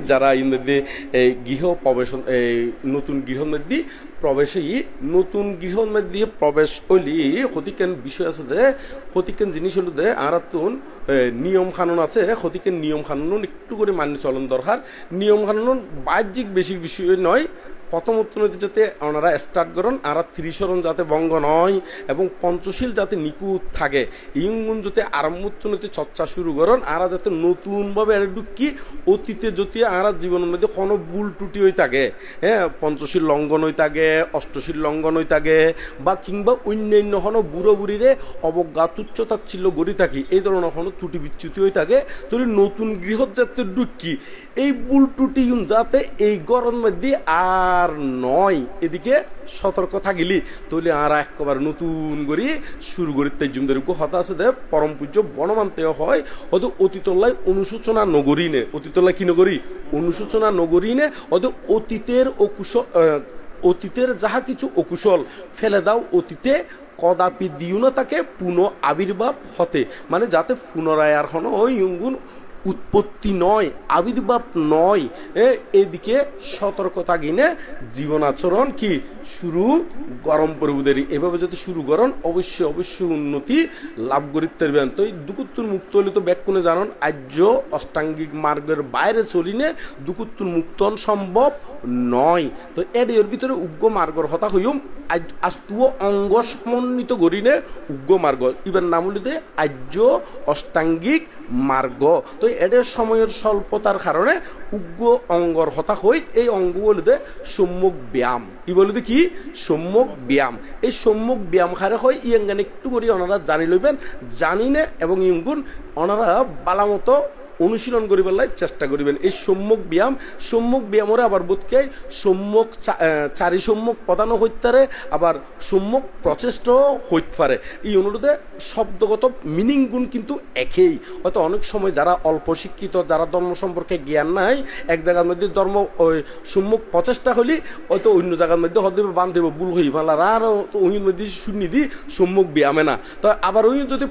যারা ইন্দে গৃহ প্রবেশ নতুন গৃহর মধ্যে প্রবেশে নতুন গৃহর মধ্যে প্রবেশ হইলি হতিকেন বিষয় আছে দে হতিকেন জিনিস হলো দে আর তুন নিয়ম কানুন আছে হতিকেন নিয়ম কানুন একটু করে মানি চলন দরকার নিয়ম কানুন বাহ্যিক বেশি বিষয় নয় প্রথম উত্তরনীতি যাতে ওনারা স্টার্ট করেন আর ত্রিশরণ যাতে বঙ্গ নয় এবং পঞ্চশীল যাতে নিকুত থাকে ইঙ্গুন যাতে আরম্ভ উত্তরনীতি চর্চা শুরু করেন আর যাতে নতুনভাবে এর ঢুকি অতীতে যদি আর জীবনের মধ্যে কোনো ভুল ত্রুটি হয়ে থাকে হ্যাঁ পঞ্চশীল লঙ্ঘন হয়ে থাকে অষ্টশীল লঙ্ঘন হয়ে থাকে বা কিংবা অন্যান্য কোনো বুড়ো বুড়িরে অবজ্ঞা তুচ্ছ তাচ্ছিল্য গড়ি থাকি এই ধরনের কোনো ত্রুটি বিচ্যুতি হয়ে থাকে তাহলে নতুন গৃহ যাতে ঢুকি এই ভুল ত্রুটি যাতে এই গরম মধ্যে আর নয় এদিকে সতর্ক থাকিলি তাহলে আর একবার নতুন করে শুরু করি তাই জুমদের হতা আছে দে পরম পূজ্য বনমান্তে হয় হয়তো অতীতলায় অনুশোচনা নগরী নে অতীতলায় কি নগরী অনুশোচনা নগরী নে হয়তো অতীতের অতীতের যাহা কিছু অকুশল ফেলে দাও অতীতে কদাপি দিও না তাকে পুনঃ আবির্ভাব হতে মানে যাতে পুনরায় আর কোনো ওই ইঙ্গুন উৎপত্তি নয় আবির্ভাব নয় এদিকে সতর্কতা গিনে জীবন আচরণ কি শুরু গরম পরিবুদেরই এভাবে যদি শুরু করেন অবশ্যই উন্নতি লাভ করিতে পারবেন তো এই দুকুত্তুর মুক্ত হলে তো ব্যাকুণে জানন আর্য অষ্টাঙ্গিক মার্গের বাইরে চলিনে দুকুত্তুর মুক্তন সম্ভব নয় তো এর ভিতরে উগ্র মার্গর হতা হইম আষ্টুও অঙ্গ সমন্বিত করিনে উগ্র মার্গ ইবার নাম হলিতে আর্য অষ্টাঙ্গিক মার্গ তো এদের সময়ের স্বল্পতার কারণে উগ্র অঙ্গর হতা হই এই অঙ্গ বলিতে সম্মুখ ব্যায়াম ই বলিতে কি সম্মুখ ব্যায়াম এই সম্মুখ ব্যায়াম খারে হয় ইয়ঙ্গান একটু করে ওনারা জানি লইবেন জানি না এবং ইঙ্গুন ওনারা বালামতো অনুশীলন করিবার চেষ্টা করিবেন এই সম্মুখ ব্যায়ামরে আবার বোধকে সম্মুখ চারি সম্মুখ প্রধানও হইতে পারে আবার সম্মুখ প্রচেষ্টাও হইতে পারে এই অনুরোধে শব্দগত মিনিং গুণ কিন্তু একই হয়তো অনেক সময় যারা অল্প শিক্ষিত যারা ধর্ম সম্পর্কে জ্ঞান নাই এক জায়গার মধ্যে ধর্ম ওই সম্মুখ প্রচেষ্টা হলি হয়তো অন্য জায়গার মধ্যে হয়তো বান্ধব ভুল হই ফেলার আর ওই মধ্যে শুনি দি সম্মুখ ব্যায়ামে না তো আবার ওই যদি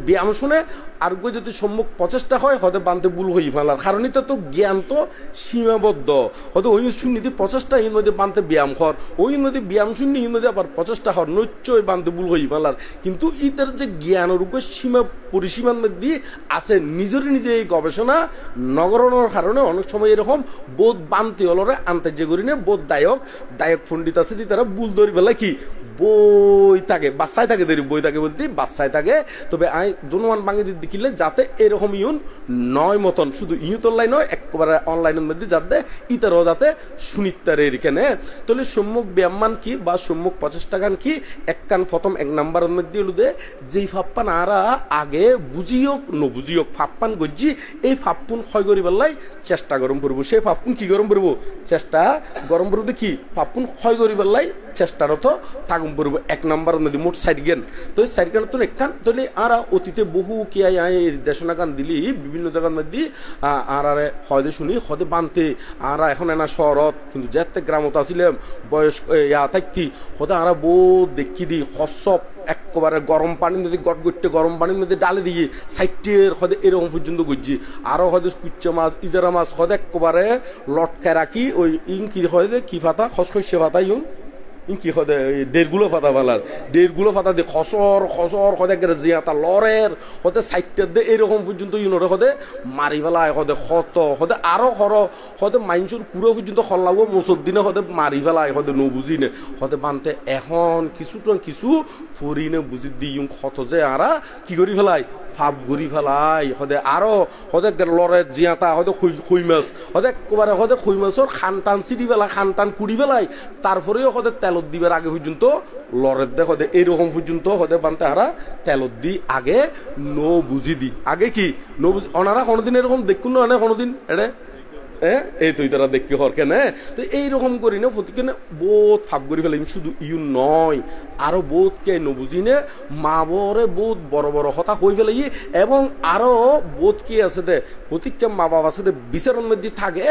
ব্যায়াম শুনে আর যদি সম্মুখ প্রচেষ্টা হয় হয়তো বানতে ভুল হই ফেলার কারণ এটা তো জ্ঞান তো সীমাবদ্ধ হয়তো ওই শুনিতে প্রচেষ্টা এর মধ্যে বানতে ব্যায়াম হর ওই মধ্যে ব্যায়াম শুনি এর মধ্যে আবার প্রচেষ্টা হর নিশ্চয় বানতে ভুল হই ফেলার কিন্তু ইতার যে জ্ঞানের উপর সীমা পরিসীমার মধ্যে আছে নিজে এই গবেষণা নগরণের কারণে অনেক সময় এরকম বোধ বানতে হলরে আনতে যে করি না বোধ দায়ক পণ্ডিত আছে তারা ভুল ধরি ফেলা কি বই থাকে বাচ্চায় থাকে দেরি বই থাকে বলতে বাচ্চায় থাকে তবে আই দনুমান বাঙালি দেখিলে যাতে এরকম ইউন নয় মতন শুধু ইউতল্লাই নয় একেবারে অনলাইনের মধ্যে যাতে ইতারও যাতে শুনিতারে এখানে তাহলে সম্মুখ ব্যায়ামান কি বা সম্মুখ প্রচেষ্টা গান কি এক কান প্রথম এক নাম্বারের মধ্যে হলো দে যেই ফাপ্পান আরা আগে বুঝিওক নবুঝিওক ফাপ্পান গজ্জি এই ফাপ্পুন ক্ষয় করি বেলাই চেষ্টা গরম করবো সেই ফাপ্পুন কি গরম করবো চেষ্টা গরম করবো কি ফাপ্পুন ক্ষয় করি বেলাই চেষ্টারত থাকুন পড়ব এক নাম্বার নদী মোট সাইড গেন তো এই সাইড গান তো একখান তাহলে আর অতীতে বহু কি দেশনা গান দিলি বিভিন্ন জায়গার মধ্যে আর হয়দে শুনি হদে বানতে আর এখন এনা শহরত কিন্তু যেতে গ্রামত আসিলাম বয়স থাকতি হদে আর বউ দেখি দি হসপ একেবারে গরম পানির মধ্যে গটগটে গরম পানির মধ্যে ডালে দিয়ে সাইটের হদে এরকম পর্যন্ত গজ্জি আরো হয়তো কুচ্চা মাছ ইজারা মাছ হদে একেবারে লটকায় রাখি ওই ইন কি হয় কি ফাতা খসখসে ফাতা ইউন কি হদে দেড়গুলো ফাতা ফালার দেড়গুলো ফাতা দিয়ে খসর হদে জিয়াতা লরের হদে সাইটটার দে এরকম পর্যন্ত ইউনরে হদে মারি ফেলায় হদে ক্ষত হদে আরো হদে মাইনসুর কুড়ো পর্যন্ত হল্লাবো মুসর দিনে হদে মারি ফেলায় হদে নবুঝি নে হদে বানতে এখন কিছু ফরিনে বুঝি দিই ক্ষত যে আরা কি করি ফেলায় ফাপ ঘুরি ফেলাই হদে আরো হদে লরের জিয়াতা হদে খুই মাছ হদে একেবারে হদে খুই মাছর খানটান চিটি ফেলা খানটান কুড়ি ফেলাই তারপরেও হদে তেলত দিবার আগে পর্যন্ত লরের দে হদে এইরকম পর্যন্ত হদে বানতে আরা তেলত দি আগে নো বুঝি দি আগে কি নো বুঝি ওনারা কোনোদিন এরকম দেখুন না কোনোদিন এড়ে এই তুই তারা দেখি হর কেন তো এইরকম করি না ফতিকে বোধ ফাপ করি ফেলে শুধু ইউ নয় আরো বোধ কে নবুঝি নে মা বরে বোধ বড় হতা হয়ে ফেলে এবং আরো বোধ কি আছে দে ফতিকে মা বাবা আছে দে বিচারের মধ্যে থাকে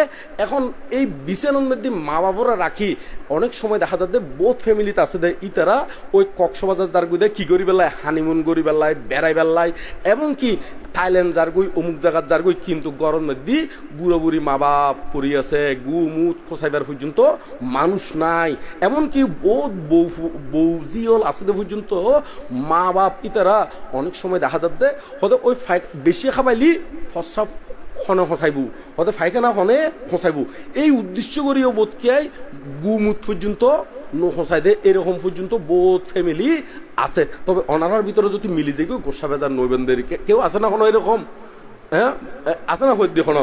এখন এই বিচারের মধ্যে মা বাবারা রাখি অনেক সময় দেখা যাচ্ছে বোধ ফ্যামিলিতে আছে দে ইতারা ওই কক্সবাজার দার গুদে কি করি বেলায় হানিমুন করি বেলায় বেড়াই বেলায় এবং কি থাইল্যান্ড যার গই অমুক জায়গার যার গই কিন্তু গরম মধ্যে বুড়ো বুড়ি মা বাপ পড়ি আছে গুমুত খোসাইবার পর্যন্ত মানুষ নাই এমনকি বহুত বৌজিওল আছে পর্যন্ত মা বাপ ইতারা অনেক সময় দেখা যাচ্ছে হয়তো ওই বেশি খাবাইলি ফসা খনে খসাইবু হয়তো ফাইখানা খনে খসাইবু এই উদ্দেশ্য করিও বোধকিয়াই গুমুত পর্যন্ত নোসাই দে এরকম পর্যন্ত বহুত ফ্যামিলি আছে তবে অনারার ভিতরে যদি মিলি যায় গোসা বেজার নৈবেন্দের কেউ আছে না কোনো এরকম হ্যাঁ আছে না হইতে কোনো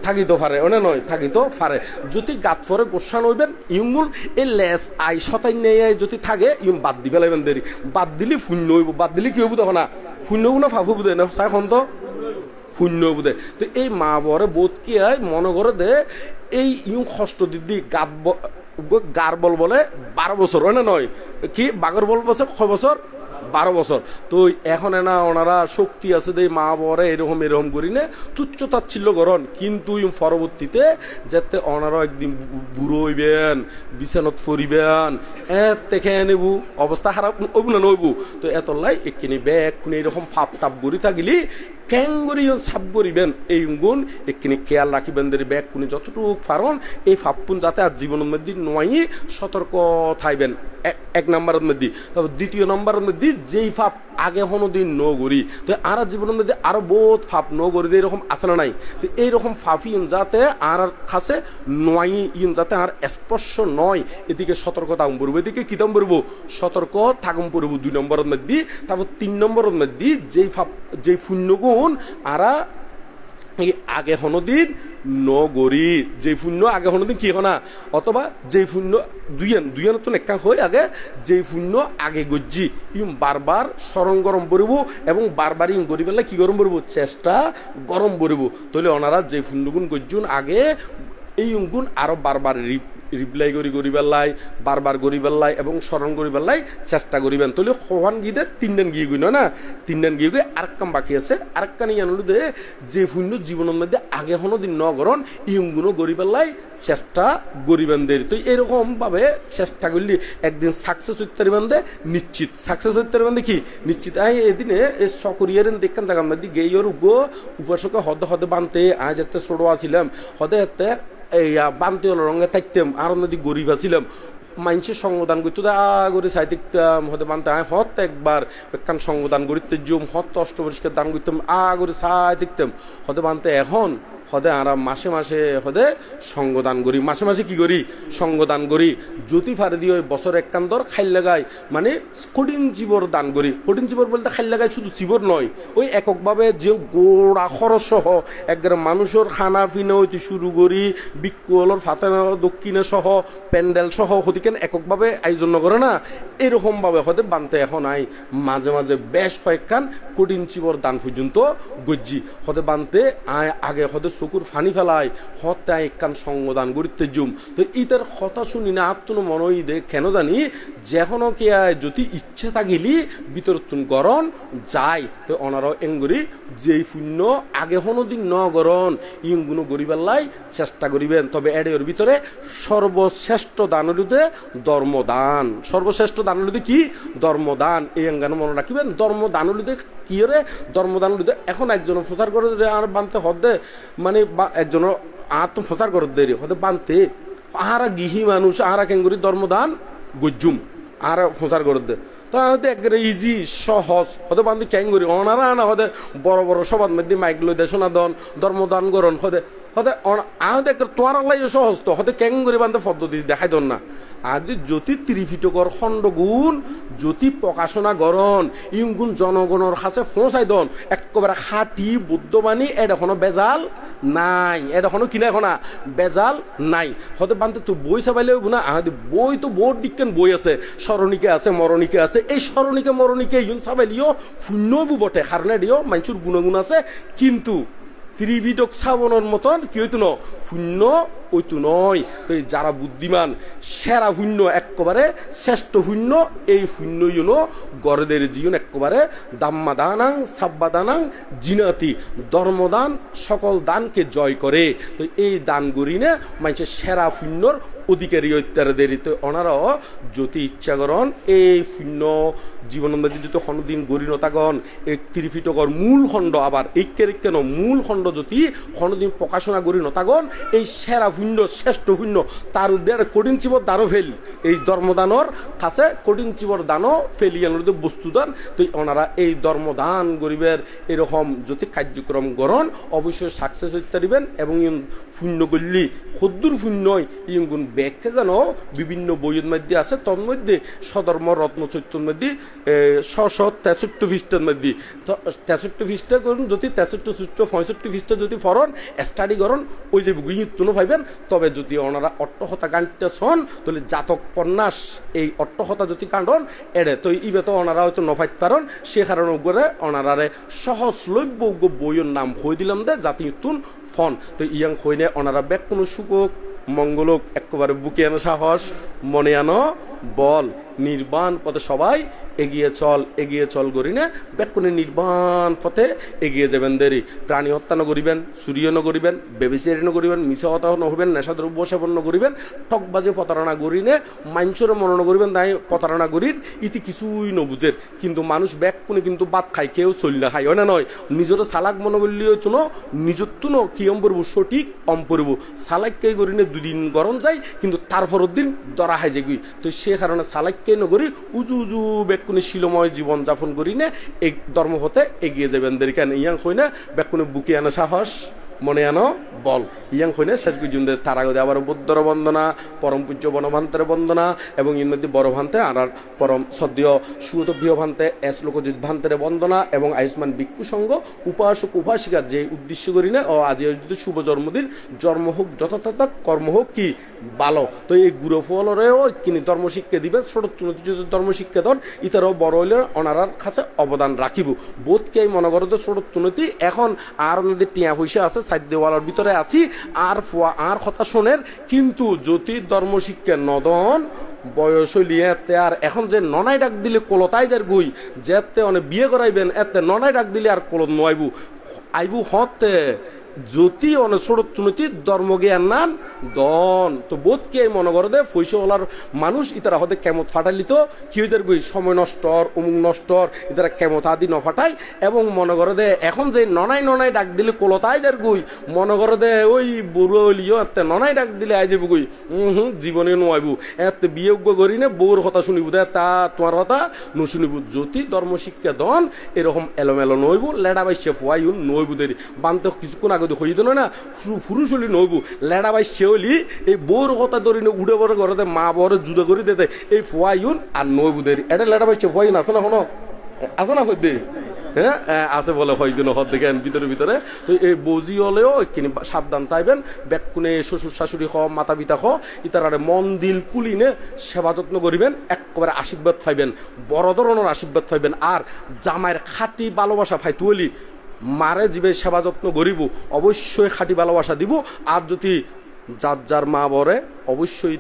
থাকিতো পারে ওনে নয় থাকিতো পারে যদি গাত ফরে গোসা নইবেন ইউঙ্গুল এই লেস আই সতাই নেই যদি থাকে ইউম বাদ দিবে লাগবেন দেরি বাদ দিলি শূন্য হইব বাদ দিলি কি হইব তখন না শূন্য হইব না ফাফু বুধে না চাই খন তো শূন্য বুধে তো এই মা বরে বোধ কি হয় মনে করে দে এই ইউ কষ্ট দিদি গার বল বলে 12 বছর হয় না নয় কি বাগর বল বছর 6 বছর 12 বছর তো এখন না ওনারা শক্তি আছে দে মা বরে এরকম এরকম করি না তুচ্ছ তাচ্ছিল্য করন কিন্তু পরবর্তীতে যাতে ওনারা একদিন বুড়ো হইবেন বিছানত পড়িবেন দেখে নেবু অবস্থা খারাপ হইব না নইবু তো এতলাই এখানে ব্যাগ কোন এরকম ফাপ টাপ গড়ি থাকিলি ক্যাঙ্গরিয়ন সাপ করিবেন এই গুণ এখানে খেয়াল রাখিবেন দের ব্যাগ কোনি যতটুকু পারন এই ফাপ্পুন যাতে আর জীবনের মধ্যে নয় সতর্ক থাকবেন এক নম্বরের মধ্যে তবে দ্বিতীয় নম্বরের মধ্যে যেই ফাপ আগে কোনোদিন ন করি তো আর জীবনের মধ্যে আরো বহুত ফাপ ন করি এরকম আছে না নাই তো এইরকম ফাফি যাতে আর কাছে নয় ইন যাতে আর স্পর্শ নয় এদিকে সতর্কতা পড়বো এদিকে কি দাম পড়বো সতর্ক থাকুন পড়বো 2 নম্বরের মধ্যে তারপর 3 নম্বরের মধ্যে যেই ফাপ যেই পুণ্যগুণ আরা আগে কোনোদিন নগরী যে পুণ্য আগে কোনোদিন কি না অথবা যে পুণ্য দুইয়ান তো নেকা হয়ে আগে যে পুণ্য আগে গজ্জি ইম বারবার স্মরণ গরম পড়ব এবং বারবার ইম গরি পেলে কি গরম পড়ব চেষ্টা গরম পড়ব তাহলে ওনারা যে পুণ্যগুণ গজ্জুন আগে এই গুণ আরো বারবার রিপ্লাই করি বেলাই বারবার করি বেলাই এবং স্মরণ করি বেলাই চেষ্টা করিবেন তাহলে হওয়ান গিয়ে 3 দিন গিয়ে গই না 3 দিন গিয়ে আরেক কাম বাকি আছে আরেক কানি জানলো দে যে পুণ্য জীবনের মধ্যে আগে কোনো দিন নগরণ ইগুণও করি বেলাই চেষ্টা করিবেন দেরি তো এরকম ভাবে চেষ্টা করলে একদিন সাকসেস হইতে পারবেন দে নিশ্চিত সাকসেস হইতে পারবেন দেখি নিশ্চিত এদিনে এই সকরিয়ার দেখান জায়গার মধ্যে গেইয়র উপাসকে হদে বানতে আজ এতে ছোট আসিলাম হদে এতে এই বান্তি হলো রঙে থাকতাম আর নদী গরিব আছিলাম মানুষের সঙ্গদান করতো করে চাই দেখতাম হতে বানতে হত একবার একখান সঙ্গদান করিতে জুম হত অষ্টপরিষ্কার দান করতাম করে চাই দেখতাম হতে বানতে এখন হদে আর মাসে মাসে হদে সঙ্গদান করি মাসে মাসে কি করি সঙ্গদান করি যদি ফারে দিয়ে ওই বছর এককান্দর খাইল লাগাই মানে কঠিন জীবর দান করি কঠিন জীবর বলতে খাইল লাগাই শুধু জীবর নয় ওই এককভাবে যে গোড়া খরচ সহ একবারে মানুষের খানা পিনা হইতে শুরু করি বিক্ষুলের ফাতানা দক্ষিণে সহ প্যান্ডেল সহ হতিকেন এককভাবে আয়োজন করে না এরকমভাবে হতে বানতে এখন আই মাঝে মাঝে বেশ কয়েকখান কঠিন জীবর দান পর্যন্ত গজ্জি হতে বানতে আগে হতে চকুর ফানি ফেলায় হতে একখান সঙ্গদান করিতে জুম তো ইতার কথা শুনি না আত্মন মনই দে কেন জানি যেখনও কে যদি ইচ্ছে থাকিলি বিতরতুন গরণ যায় তো অনারও এঙ্গুরি যেই শূন্য আগে কোনোদিন ন গরণ ইগুলো গরিবেল্লাই চেষ্টা করিবেন তবে এর ভিতরে সর্বশ্রেষ্ঠ দান হলুদে ধর্মদান সর্বশ্রেষ্ঠ দান হলুদে কি ধর্মদান এই অঙ্গান মনে রাখিবেন ধর্মদান হলুদে কি রে ধর্মদান হলুদে এখন একজন প্রচার করে আর বানতে হদে মানে একজনের আত্ম প্রচার করে দেরি হতে বানতে আহারা গৃহী মানুষ আহারা কেঙ্গুরি ধর্মদান গজ্জুম আর প্রচার করে দে তো হতে একবারে ইজি সহজ হতে বান্ধি কেঙ্গুরি অনারা না হতে বড় বড় সবার মধ্যে মাইক লই দে সোনাদন ধর্মদান করন হতে হতে আহতে তোমার আল্লাহ সহজ তো হতে কেঙ্গুরি বান্ধে পদ্ধতি দেখাই দন না আদি জ্যোতি ত্রিফিটকর খণ্ডগুণ জ্যোতি প্রকাশনা গরণ ইগুণ জনগণের কাছে পৌঁছাই দন একেবারে খাঁটি বুদ্ধবাণী এটা কোনো বেজাল নাই এটা কোনো কিনা এখন বেজাল নাই হতে বানতে তো বই চাবাইলেও না আহাদি বই তো বহুত দিকেন বই আছে স্মরণিকে আছে মরণিকে আছে এই স্মরণিকে মরণিকে ইউন চাবাইলিও শূন্যবু বটে কারণ এটিও মানুষের গুণগুণ আছে কিন্তু ত্রিভিটক শ্রাবণের মতন কি হইতো ন শূন্য ওইতো নয় তো যারা বুদ্ধিমান সেরা শূন্য একেবারে শ্রেষ্ঠ শূন্য এই শূন্য ইউনো গড়দের জীবন একেবারে দাম্মা দানাং সাব্বা দানাং জিনাতি ধর্মদান সকল দানকে জয় করে তো এই দান গরিনে মানুষের সেরা শূন্যর অধিকারী ইত্যাদি তো ওনারাও যদি ইচ্ছা করেন এই শূন্য জীবনের মধ্যে যদি হনদিন গড়ি নতাগন এই ত্রিপিটকর মূল খণ্ড আবার ঐক্যের কেন মূল খণ্ড যদি হনদিন প্রকাশনা গড়ি নতাগন এই সেরা শূন্য শ্রেষ্ঠ শূন্য তার উদ্দেশ্যে কঠিন চিবর দানও ফেল এই ধর্মদানর কাছে কঠিন চিবর দানও ফেলিয়ানোর বস্তুদান তো ওনারা এই ধর্মদান গরিবের এরকম যদি কার্যক্রম গড়ন অবশ্যই সাকসেস হইতে দিবেন এবং শূন্য গল্লি ক্ষুদ্র শূন্যই ইগুন ব্যাখ্যা কেন বিভিন্ন বইয়ের মধ্যে আছে তোর মধ্যে সধর্ম রত্ন চৈত্যর মধ্যে 663 পৃষ্ঠার মধ্যে 63 পৃষ্ঠা করুন যদি 63 পৃষ্ঠা যদি ফরন স্টাডি করুন ওই যে গুইতুনো পাইবেন তবে যদি ওনারা অট্টহতা গানটা শোন তাহলে জাতক পন্যাস এই অট্টহতা যদি কাণ্ডন এড়ে তো ইবে তো ওনারা হয়তো নফাইত পারন সে কারণে করে ওনারারে সহজলভ্য বইয়ের নাম হয়ে দিলাম দে জাতি তুন ফন তো ইয়াং হইনে ওনারা ব্যাক কোনো সুযোগ মঙ্গলক একেবারে বুকে আনো সাহস মনে আনো বল নির্বাণ পথে সবাই এগিয়ে চল করি না ব্যাকুনে নির্বাণ পথে এগিয়ে যাবেন দেরি প্রাণী হত্যা ন করিবেন চুরিও ন করিবেন বেবিচারি ন করিবেন মিছা হত্যা নহবেন নেশাদ্রব্য সেবন ন করিবেন ঠকবাজে প্রতারণা করি নে মানুষের মনন করিবেন তাই প্রতারণা করির ইতি কিছুই নবুঝের কিন্তু মানুষ ব্যাকুনে কিন্তু বাদ খায় কেউ চল না খায় হয় না নয় নিজের চালাক মনে করলে হইতো ন নিজের তো ন কি অম পড়ব সঠিক অম পড়ব চালাককে করি নে দুদিন গরম যায় কিন্তু তারপরের দিন দরা হয় যেগুই তো সে কারণে চালাককে নগরী উজু উজু বেকুনে শিলময় জীবন যাপন করি না এই ধর্ম হতে এগিয়ে যাবেন দেরি কেন ইয়াং হই না বেকুনে বুকে আনা সাহস মনে আনো বল ইয়াং হই না শেষ পর্যন্ত তারাগদে আবার বুদ্ধর বন্দনা পরম পূজ্য বনভান্তের বন্দনা এবং এর মধ্যে বড় ভান্তে আর পরম সদ্য সুতভ্য ভান্তে এস লোকজিৎ ভান্তের বন্দনা এবং আয়ুষ্মান ভিক্ষু সংঘ উপাসক উপাসিকার যে উদ্দেশ্য করি না ও আজ যদি শুভ জন্মদিন জন্ম হোক যথাযথ কর্ম হোক কি ভালো তো এই গুরু ফলরেও কিনি ধর্মশিক্ষা দিবেন ছোট যদি ধর্মশিক্ষা দেন ইতারাও বড় হইলে ওনারার কাছে অবদান রাখিব বোধকে মনে করো তো ছোট তুনতি এখন আর ওনাদের টিয়া পয়সা আছে সাইড দেওয়ালার ভিতরে আছি আর আর কথা শোনের কিন্তু যদি ধর্মশিক্ষা নদন বয়স হইলিয়ে এতে আর এখন যে ননাই ডাক দিলে কলতাই যার গুই যেতে অনেক বিয়ে করাইবেন এতে ননাই ডাক দিলে আর কলত নয়াইবু আইবু হতে যদি অনেক ছোট তুনতি ধর্ম জ্ঞান নান দন তো বোধকে মনে করে দে ফৈসলার মানুষ ইতারা হতে কেমত ফাটাইলিত কি হইতে গই সময় নষ্টর অমুক নষ্টর ইতারা কেমত আদি ন ফাটাই এবং মনে করে দে এখন যে ননাই ডাক দিলে কলতাই যার গুই মনে করে দে ওই বুড়ো হইলিও এতে ননাই ডাক দিলে আই যাবো গুই জীবনে নোয়াইবু এতে বিয়োগ্য করি নে বউর কথা শুনিব দে তা তোমার কথা নুশুনিব যদি ধর্মশিক্ষা দন এরকম এলোমেলো নইবু লেডা বাইসে ফুয়াইউ নইবু দেরি বানতে কিছুক্ষণ আগে হইতো না ফুরুষ হলি নইবু লেডা বাইসে হলি এই বউর কথা ধরি উড়ে বড় ঘরে মা বড় জুদা করে দিতে এই ফুয়াইউন আর নইবু দেরি এটা লেডা বাইসে ফুয়াইন আছে না কোনো আছে না হইতে হ্যাঁ আছে বলে হয়জন হদ দেখেন ভিতরে তো এই বজি হলেও কিনি সাবধান তাইবেন ব্যাকুনে শ্বশুর শাশুড়ি হ মাতা পিতা হ ইতারে মন দিল কুলিনে সেবা যত্ন করিবেন একেবারে আশীর্বাদ পাইবেন বড় ধরনের আশীর্বাদ পাইবেন আর জামাইয়ের খাঁটি ভালোবাসা পাই তুলি মারে জীবে সেবা যত্ন করিব অবশ্যই খাঁটি ভালোবাসা দিব আর যদি যার মা বরে অবশ্যই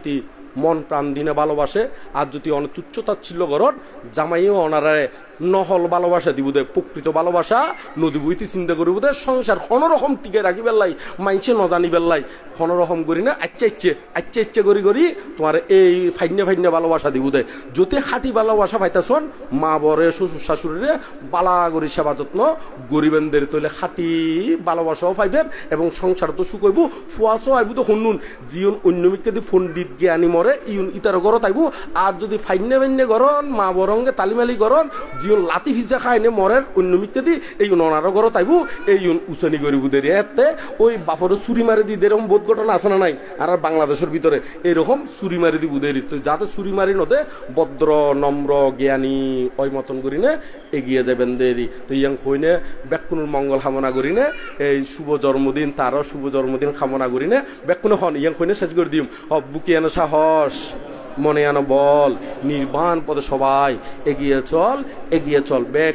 মন প্রাণ দিনে ভালোবাসে আর যদি অনেক তুচ্ছতাচ্ছিল্য করন জামাইও ওনারে নহল ভালোবাসা দিব দে প্রকৃত ভালোবাসা নদী বইতে চিন্তা করিব দে সংসার কোনোরকম টিকে রাখি বেলাই মাইনসে নজানি বেলাই কোনোরকম করি না আচ্ছা করি তোমার এই ফাইনে ভালোবাসা দিব দে যদি খাঁটি ভালোবাসা পাইতেছন মা বরে শ্বশুর শাশুড়িরে বালা করি সেবা যত্ন গরিবেন দের তৈলে খাঁটি ভালোবাসাও পাইবেন এবং সংসার তো সুখ হইব ফুয়াশও আইব তো শুনুন জিয়ন অন্যমিককে দি পণ্ডিত জ্ঞানী মরে ইউন ইতার ঘর আইব আর যদি ফাইনে গরন মা বরঙ্গে তালিমালি গরন জিয়ন লাতি ভিজা খাইনে মরের অন্যমিককে দি এই ননারও ঘর আইব এই উচানি করিব দেরি এতে ওই বাপরে চুরি মারি দি এরকম বোধ ঘটনা আছে না নাই আর বাংলাদেশের ভিতরে এরকম চুরি মারি দি বুদেরি তো যাতে চুরি মারি নদে ভদ্র নম্র জ্ঞানী ওই মতন করি নে এগিয়ে যাবেন দেরি তো ইয়াং হইনে ব্যাকুনুর মঙ্গল কামনা করি নে এই শুভ জন্মদিন তারও শুভ জন্মদিন কামনা করি নে ব্যাকুনে হন ইয়াং হইনে শেষ করে দিম বুকে আনো সাহস মনে আনো বল নির্বাণ পদে সবাই এগিয়ে চল ব্যাক